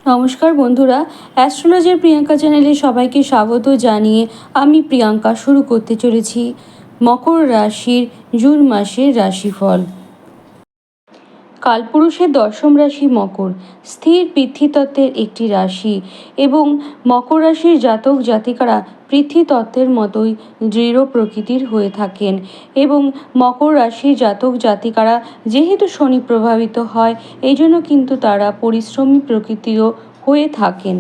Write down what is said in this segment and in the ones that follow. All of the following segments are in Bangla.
নমস্কার বন্ধুরা, অ্যাস্ট্রোলজার প্রিয়াঙ্কা চ্যানেলে সবাইকে স্বাগত জানিয়ে আমি প্রিয়াঙ্কা শুরু করতে চলেছি মকর রাশির জুন মাসের রাশিফল। কালপুরুষের দশম রাশি মকর, স্থির পৃথ্বীতত্ত্বের একটি রাশি এবং মকর রাশির জাতক জাতিকারা পৃথ্বীতত্ত্বের মতোই দৃঢ় প্রকৃতির হয়ে থাকেন এবং মকর রাশির জাতক জাতিকারা যেহেতু শনি প্রভাবিত হয় এই জন্য কিন্তু তারা পরিশ্রমী প্রকৃতিরও হয়ে থাকেন।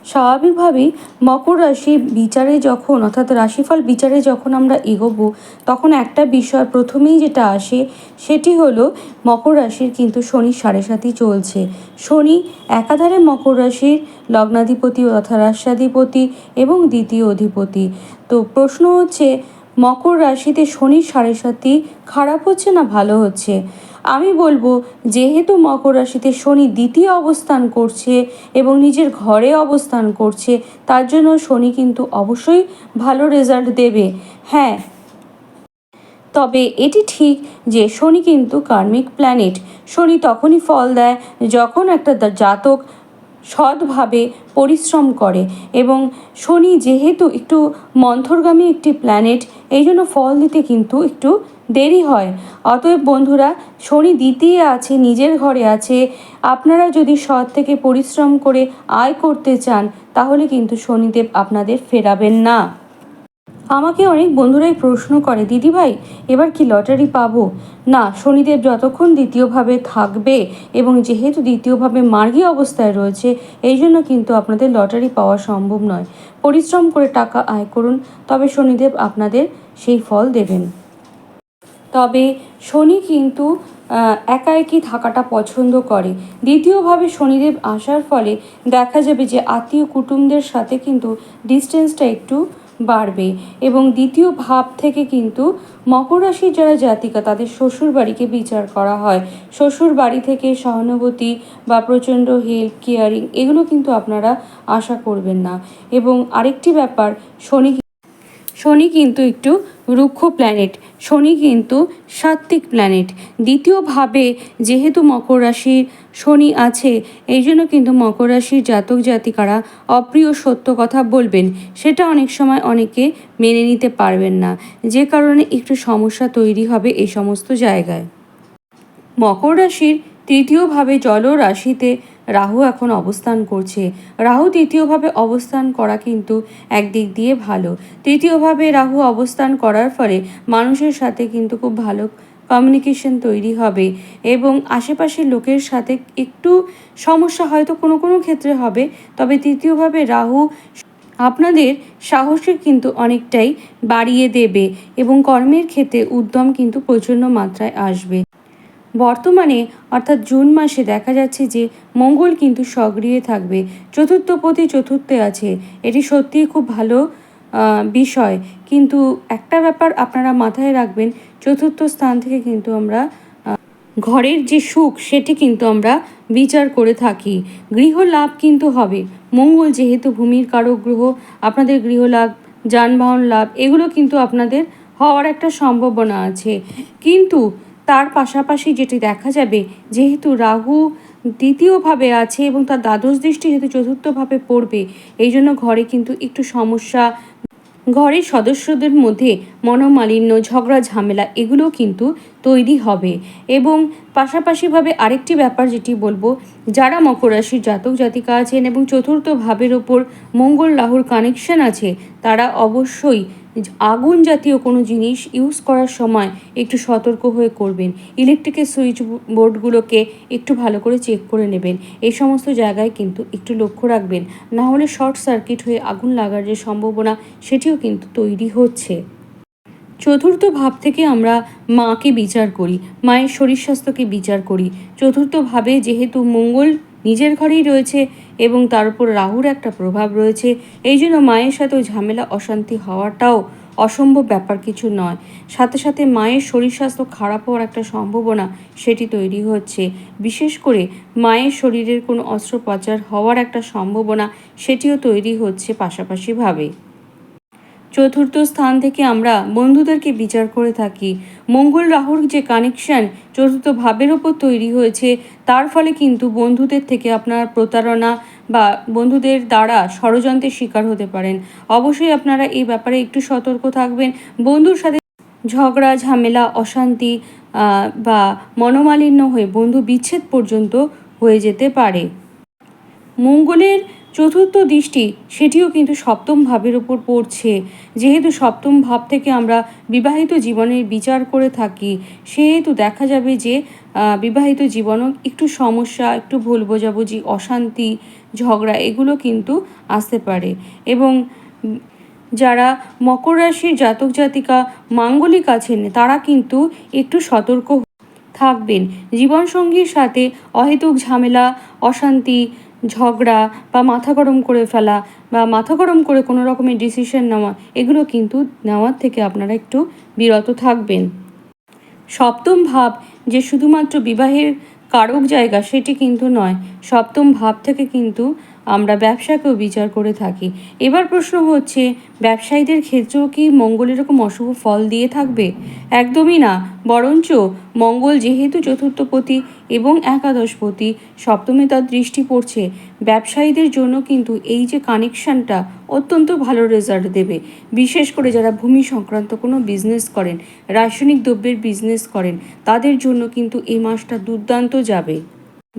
স্বাভাবিকভাবেই মকর রাশি বিচারে যখন অর্থাৎ রাশিফল বিচারে যখন আমরা এগোবো তখন একটা বিষয় প্রথমেই যেটা আসে সেটি হলো মকর রাশির কিন্তু শনি 7.5 চলছে। শনি একাধারে মকর রাশির লগ্নাধিপতি তথা রাষ্ট্রাধিপতি এবং দ্বিতীয় অধিপতি। তো প্রশ্ন হচ্ছে মকর রাশিতে শনি 7.5 খারাপ হচ্ছে না ভালো হচ্ছে? আমি বলবো যেহেতু মকর রাশিতে শনি দ্বিতীয় অবস্থান করছে এবং নিজের ঘরে অবস্থান করছে তার জন্য শনি কিন্তু অবশ্যই ভালো রেজাল্ট দেবে। হ্যাঁ, তবে এটি ঠিক যে শনি কিন্তু কার্মিক প্ল্যানেট। শনি তখনই ফল দেয় যখন একটা জাতক সৎভাবে পরিশ্রম করে এবং শনি যেহেতু একটু মন্থরগামী একটি প্ল্যানেট এই জন্য ফল দিতে কিন্তু একটু দেরি হয়। অতএব বন্ধুরা, শনি দ্বিতীয় আছে, নিজের ঘরে আছে, আপনারা যদি সৎ থেকে পরিশ্রম করে আয় করতে চান তাহলে কিন্তু শনিদেব আপনাদের ফেরাবেন না। আমাকে অনেক বন্ধুরাই প্রশ্ন করে, দিদিভাই এবার কি লটারি পাবো? না, শনিদেব যতক্ষণ দ্বিতীয়ভাবে থাকবে এবং যেহেতু দ্বিতীয়ভাবে মার্গী অবস্থায় রয়েছে এই জন্য কিন্তু আপনাদের লটারি পাওয়া সম্ভব নয়। পরিশ্রম করে টাকা আয় করুন, তবে শনিদেব আপনাদের সেই ফল দেবেন। তবে শনি কিন্তু একাকী থাকাটা পছন্দ করে। দ্বিতীয়ভাবে শনিদেব আসার ফলে দেখা যাবে যে আত্মীয় কুটুমদের সাথে কিন্তু ডিস্টেন্সটা একটু বাড়বে এবং দ্বিতীয় ভাব থেকে কিন্তু মকর রাশির যারা জাতিকা তাদের শ্বশুর বাড়িকে বিচার করা হয়। শ্বশুর বাড়ি থেকে সহানুভূতি বা প্রচণ্ড হেল্প কেয়ারিং এগুলো কিন্তু আপনারা আশা করবেন না। এবং আরেকটি ব্যাপার, শনি কিন্তু একটু রুক্ষ প্ল্যানেট, শনি কিন্তু সাত্ত্বিক প্ল্যানেট। দ্বিতীয়ভাবে যেহেতু মকর রাশির শনি আছে এই জন্য কিন্তু মকর রাশির জাতক জাতিকারা অপ্রিয় সত্য কথা বলবেন, সেটা অনেক সময় অনেকে মেনে নিতে পারবেন না, যে কারণে একটু সমস্যা তৈরি হবে এই সমস্ত জায়গায়। মকর রাশির তৃতীয়ভাবে জল রাশিতে রাহু এখন অবস্থান করছে। রাহু তৃতীয়ভাবে অবস্থান করা কিন্তু একদিক দিয়ে ভালো। তৃতীয়ভাবে রাহু অবস্থান করার ফলে মানুষের সাথে কিন্তু খুব ভালো কমিউনিকেশন তৈরি হবে এবং আশেপাশের লোকের সাথে একটু সমস্যা হয়তো কোনো কোনো ক্ষেত্রে হবে, তবে তৃতীয়ভাবে রাহু আপনাদের সাহসের কিন্তু অনেকটাই বাড়িয়ে দেবে এবং কর্মের ক্ষেত্রে উদ্যম কিন্তু প্রচণ্ড মাত্রায় আসবে। বর্তমানে অর্থাৎ জুন মাসে দেখা যাচ্ছে যে মঙ্গল কিন্তু সক্রিয় থাকবে, চতুর্থপতি চতুর্থে আছে, এটি সত্যিই খুব ভালো বিষয়। কিন্তু একটা ব্যাপার আপনারা মাথায় রাখবেন, চতুর্থ স্থান থেকে কিন্তু আমরা ঘরের যে সুখ সেটি কিন্তু আমরা বিচার করে থাকি। গৃহ লাভ কিন্তু হবে, মঙ্গল যেহেতু ভূমির কারক গ্রহ, আপনাদের গৃহ লাভ যানবাহন লাভ এগুলো কিন্তু আপনাদের হওয়ার একটা সম্ভাবনা আছে। কিন্তু তার পাশাপাশি যেটি দেখা যাবে, যেহেতু রাহু দ্বিতীয়ভাবে আছে এবং তার দ্বাদশ দৃষ্টি যেহেতু চতুর্থভাবে পড়বে এই জন্য ঘরে কিন্তু একটু সমস্যা, ঘরের সদস্যদের মধ্যে মনোমালিন্য ঝগড়া ঝামেলা এগুলো কিন্তু তৈরি হবে। এবং পাশাপাশিভাবে আরেকটি ব্যাপার যেটি বলবো, যারা মকর রাশির জাতক জাতিকা আছেন এবং চতুর্থ ভাবের ওপর মঙ্গল রাহুর কানেকশন আছে তারা অবশ্যই আগুন জাতীয় কোনো জিনিস ইউজ করার সময় একটু সতর্ক হয়ে করবেন। ইলেকট্রিকের সুইচ বোর্ডগুলোকে একটু ভালো করে চেক করে নেবেন, এই সমস্ত জায়গায় কিন্তু একটু লক্ষ্য রাখবেন, না হলে শর্ট সার্কিট হয়ে আগুন লাগার যে সম্ভাবনা সেটিও কিন্তু তৈরি হচ্ছে। চতুর্থ ভাব থেকে আমরা মাকে বিচার করি, মায়ের শরীর স্বাস্থ্যকে বিচার করি। চতুর্থ ভাবে যেহেতু মঙ্গল নিজের ঘরেই রয়েছে এবং তার উপর রাহুর একটা প্রভাব রয়েছে এই জন্য মায়ের সাথেও ঝামেলা অশান্তি হওয়াটাও অসম্ভব ব্যাপার কিছু নয়। সাথে সাথে মায়ের শরীর স্বাস্থ্য খারাপ হওয়ার একটা সম্ভাবনা সেটি তৈরি হচ্ছে, বিশেষ করে মায়ের শরীরের কোনো অস্ত্রোপচার হওয়ার একটা সম্ভাবনা সেটিও তৈরি হচ্ছে পাশাপাশিভাবে। চতুর্থ স্থান থেকে আমরা বন্ধুদেরকে বিচার করে থাকি। মঙ্গল রাহুর যে কানেকশান চতুর্থ ভাবের ওপর তৈরি হয়েছে, তার ফলে কিন্তু বন্ধুদের থেকে আপনার প্রতারণা বা বন্ধুদের দ্বারা ষড়যন্ত্রের শিকার হতে পারেন। অবশ্যই আপনারা এই ব্যাপারে একটু সতর্ক থাকবেন। বন্ধুর সাথে ঝগড়া ঝামেলা অশান্তি বা মনোমালিন্য হয়ে বন্ধু বিচ্ছেদ পর্যন্ত হয়ে যেতে পারে। মঙ্গলের চতুর্থ দৃষ্টি সেটিও কিন্তু সপ্তম ভাবের ওপর পড়ছে। যেহেতু সপ্তম ভাব থেকে আমরা বিবাহিত জীবনের বিচার করে থাকি, সেহেতু দেখা যাবে যে বিবাহিত জীবনও একটু সমস্যা, একটু ভুল বোঝাবুঝি, অশান্তি, ঝগড়া এগুলো কিন্তু আসতে পারে। এবং যারা মকর রাশির জাতক জাতিকা মাঙ্গলিক আছেন, তারা কিন্তু একটু সতর্ক থাকবেন। জীবনসঙ্গীর সাথে অহেতুক ঝামেলা, অশান্তি, ঝগড়া বা মাথা গরম করে ফেলা বা মাথা গরম করে কোনো রকমের ডিসিশন নেওয়া, এগুলো কিন্তু নেওয়ার থেকে আপনারা একটু বিরত থাকবেন। সপ্তম ভাব যে শুধুমাত্র বিবাহের কারক জায়গা সেটি কিন্তু নয়। সপ্তম ভাব থেকে কিন্তু আমরা ব্যবসাকেও বিচার করে থাকি। এবার প্রশ্ন হচ্ছে, ব্যবসায়ীদের ক্ষেত্রেও কি মঙ্গল এরকম অশুভ ফল দিয়ে থাকবে? একদমই না। বরঞ্চ মঙ্গল যেহেতু চতুর্থপতি এবং একাদশপতি, সপ্তমে তার দৃষ্টি পড়ছে, ব্যবসায়ীদের জন্য কিন্তু এই যে কানেকশানটা অত্যন্ত ভালো রেজাল্ট দেবে। বিশেষ করে যারা ভূমি সংক্রান্ত কোনো বিজনেস করেন, রাসায়নিক দ্রব্যের বিজনেস করেন, তাদের জন্য কিন্তু এই মাসটা দুর্দান্ত যাবে।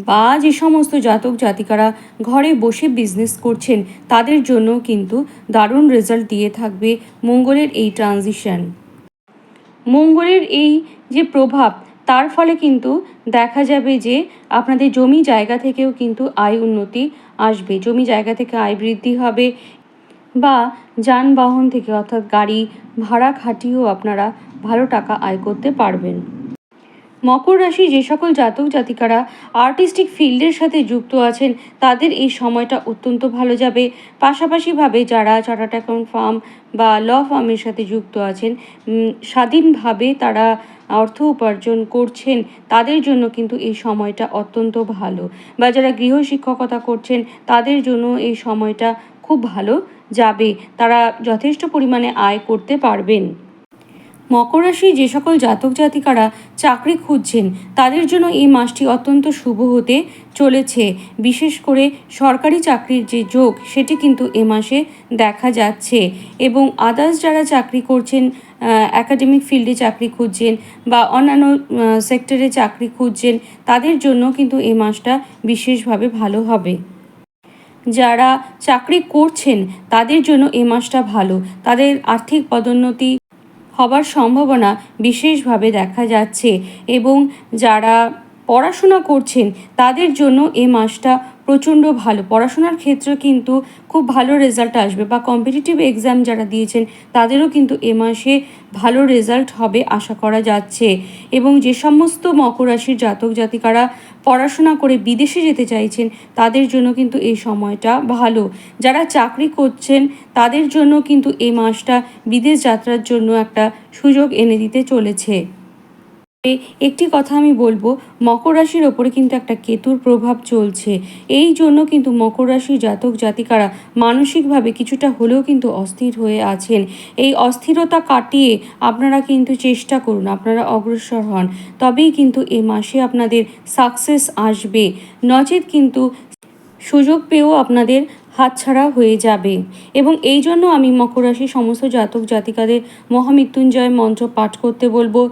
বা যে সমস্ত জাতক জাতিকারা ঘরে বসে বিজনেস করছেন, তাদের জন্য কিন্তু দারুণ রেজাল্ট দিয়ে থাকবে মঙ্গলের এই ট্রানজিশন। মঙ্গলের এই যে প্রভাব, তার ফলে কিন্তু দেখা যাবে যে আপনাদের জমি জায়গা থেকেও কিন্তু আয় উন্নতি আসবে। জমি জায়গা থেকে আয় বৃদ্ধি হবে বা যানবাহন থেকে অর্থাৎ গাড়ি ভাড়া খাটিয়েও আপনারা ভালো টাকা আয় করতে পারবেন। মকর রাশি যে সকল জাতক জাতিকারা আর্টিস্টিক ফিল্ডের সাথে যুক্ত আছেন, তাদের এই সময়টা অত্যন্ত ভালো যাবে। পাশাপাশিভাবে যারা চার্টার্ড অ্যাকাউন্ট ফার্ম বা ল ফার্মের সাথে যুক্ত আছেন, স্বাধীনভাবে তারা অর্থ উপার্জন করছেন, তাদের জন্য কিন্তু এই সময়টা অত্যন্ত ভালো। বা যারা গৃহশিক্ষকতা করছেন, তাদের জন্য এই সময়টা খুব ভালো যাবে। তারা যথেষ্ট পরিমাণে আয় করতে পারবেন। মকর রাশির যে সকল জাতক জাতিকারা চাকরি খুঁজছেন, তাদের জন্য এই মাসটি অত্যন্ত শুভ হতে চলেছে। বিশেষ করে সরকারি চাকরির যে যোগ, সেটি কিন্তু এ মাসে দেখা যাচ্ছে। এবং আদার্স যারা চাকরি করছেন, একাডেমিক ফিল্ডে চাকরি খুঁজছেন বা অন্যান্য সেক্টরে চাকরি খুঁজছেন, তাদের জন্য কিন্তু এই মাসটা বিশেষভাবে ভালো হবে। যারা চাকরি করছেন, তাদের জন্য এই মাসটা ভালো। তাদের আর্থিক পদোন্নতি হবার সম্ভাবনা বিশেষভাবে দেখা যাচ্ছে। এবং যারা পড়াশোনা করছেন, তাদের জন্য এই মাসটা প্রচণ্ড ভালো। পড়াশোনার ক্ষেত্রে কিন্তু খুব ভালো রেজাল্ট আসবে। বা কম্পিটিটিভ এক্সাম যারা দিয়েছেন, তাদেরও কিন্তু এ মাসে ভালো রেজাল্ট হবে আশা করা যাচ্ছে। এবং যে সমস্ত মকর রাশির জাতক জাতিকারা পড়াশোনা করে বিদেশে যেতে চাইছেন, তাদের জন্য কিন্তু এই সময়টা ভালো। যারা চাকরি করছেন, তাদের জন্য কিন্তু এই মাসটা বিদেশ যাত্রার জন্য একটা সুযোগ এনে দিতে চলেছে। একটি কথা আমি বলবো, মকর রাশির ওপরে কিন্তু একটা কেতুর প্রভাব চলছে। এই জন্য কিন্তু মকর রাশির জাতক জাতিকারা মানসিকভাবে কিছুটা হলেও কিন্তু অস্থির হয়ে আছেন। এই অস্থিরতা কাটিয়ে আপনারা কিন্তু চেষ্টা করুন, আপনারা অগ্রসর হন, তবেই কিন্তু এই মাসে আপনাদের সাকসেস আসবে। নচেত কিন্তু সুযোগ পেয়েও আপনাদের হাতছাড়া হয়ে যাবে। এবং এই জন্য আমি মকর রাশির সমস্ত জাতক জাতিকাদের মহামৃত্যুঞ্জয় মন্ত্র পাঠ করতে বলবো।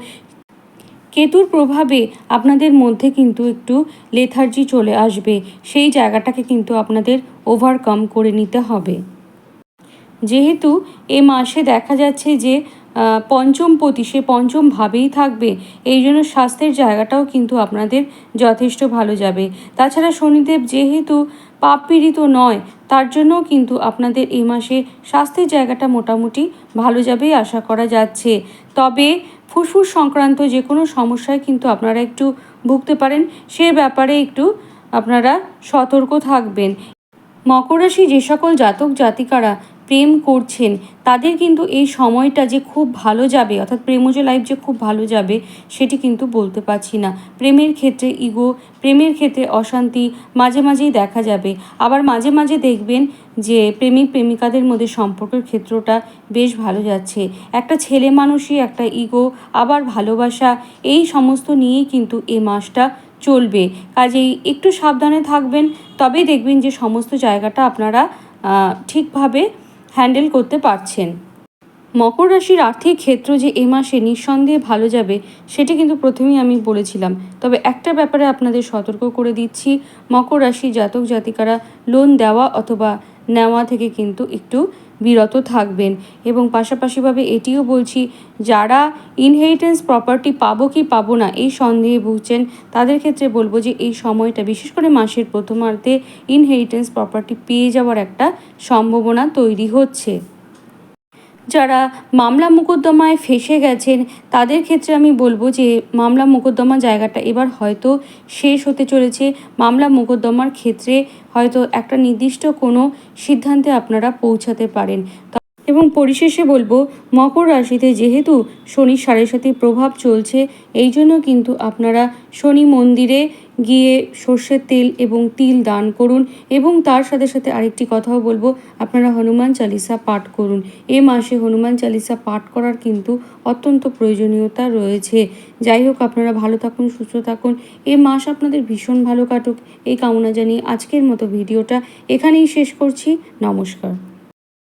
কেতুর প্রভাবে আপনাদের মধ্যে কিন্তু একটু লেথার্জি চলে আসবে। সেই জায়গাটাকে কিন্তু আপনাদের ওভারকাম করে নিতে হবে। যেহেতু এ মাসে দেখা যাচ্ছে যে পঞ্চমপতি সে পঞ্চম ভাবেই থাকবে, এই জন্য স্বাস্থ্যের জায়গাটাও কিন্তু আপনাদের যথেষ্ট ভালো যাবে। তাছাড়া শনিদেব যেহেতু পাপ পীড়িত নয়, তার জন্যও কিন্তু আপনাদের এই মাসে স্বাস্থ্যের জায়গাটা মোটামুটি ভালো যাবেই আশা করা যাচ্ছে। তবে ফুসফুস সংক্রান্ত যে কোনো সমস্যায় কিন্তু আপনারা একটু ভুগতে পারেন, সে ব্যাপারে একটু আপনারা সতর্ক থাকবেন। মকর রাশি যে সকল জাতক জাতিকারা প্রেম করছেন তাদের কিন্তু এই সময়টা যে খুব ভালো যাবে, অর্থাৎ প্রেমজ লাইফ যে খুব ভালো যাবে সেটি কিন্তু বলতে পারছি না। প্রেমের ক্ষেত্রে ইগো, প্রেমের ক্ষেত্রে অশান্তি মাঝে মাঝেই দেখা যাবে। আবার মাঝে মাঝে দেখবেন যে প্রেমিক প্রেমিকাদের মধ্যে সম্পর্কের ক্ষেত্রটা বেশ ভালো যাচ্ছে। একটা ছেলে মানুষই একটা ইগো, আবার ভালোবাসা, এই সমস্ত নিয়েই কিন্তু এই মাসটা চলবে। কাজেই একটু সাবধানে থাকবেন, তবেই দেখবেন যে সমস্ত জায়গাটা আপনারা ঠিকভাবে হ্যান্ডেল করতে পারছেন। মকর রাশির আর্থিক ক্ষেত্র যে এ মাসে নিঃসন্দেহে ভালো যাবে সেটি কিন্তু প্রথমেই আমি বলেছিলাম। তবে একটা ব্যাপারে আপনাদের সতর্ক করে দিচ্ছি, মকর রাশি জাতক জাতিকারা লোন দেওয়া অথবা নেওয়া থেকে কিন্তু একটু বিরত থাকবেন। এবং পাশাপাশিভাবে এটিও বলছি, যারা ইনহেরিটেন্স প্রপার্টি পাবো কি পাবো না এই সন্দেহে ভুগছেন তাদের ক্ষেত্রে বলবো যে এই সময়টা বিশেষ করে মাসের প্রথমার্ধে ইনহেরিটেন্স প্রপার্টি পেয়ে যাওয়ার একটা সম্ভাবনা তৈরি হচ্ছে। যারা মামলা মোকদ্দমায় ফেঁসে গেছেন তাদের ক্ষেত্রে আমি বলবো যে মামলা মোকদ্দমা জায়গাটা এবার হয়তো শেষ হতে চলেছে। মামলা মোকদ্দমার ক্ষেত্রে হয়তো একটা নির্দিষ্ট কোনো সিদ্ধান্তে আপনারা পৌঁছাতে পারেন। এবং পরিশেষে বলবো, মকর রাশিতে যেহেতু শনি 7.5 প্রভাব চলছে, এই জন্য কিন্তু আপনারা শনি মন্দিরে গিয়ে সর্ষের তেল এবং তিল দান করুন। এবং তার সাথে সাথে আরেকটি কথাও বলবো, আপনারা হনুমান চালিসা পাঠ করুন। এ মাসে হনুমান চালিসা পাঠ করার কিন্তু অত্যন্ত প্রয়োজনীয়তা রয়েছে। যাই হোক, আপনারা ভালো থাকুন, সুস্থ থাকুন, এ মাস আপনাদের ভীষণ ভালো কাটুক এই কামনা জানিয়ে আজকের মতো ভিডিওটা এখানেই শেষ করছি। নমস্কার।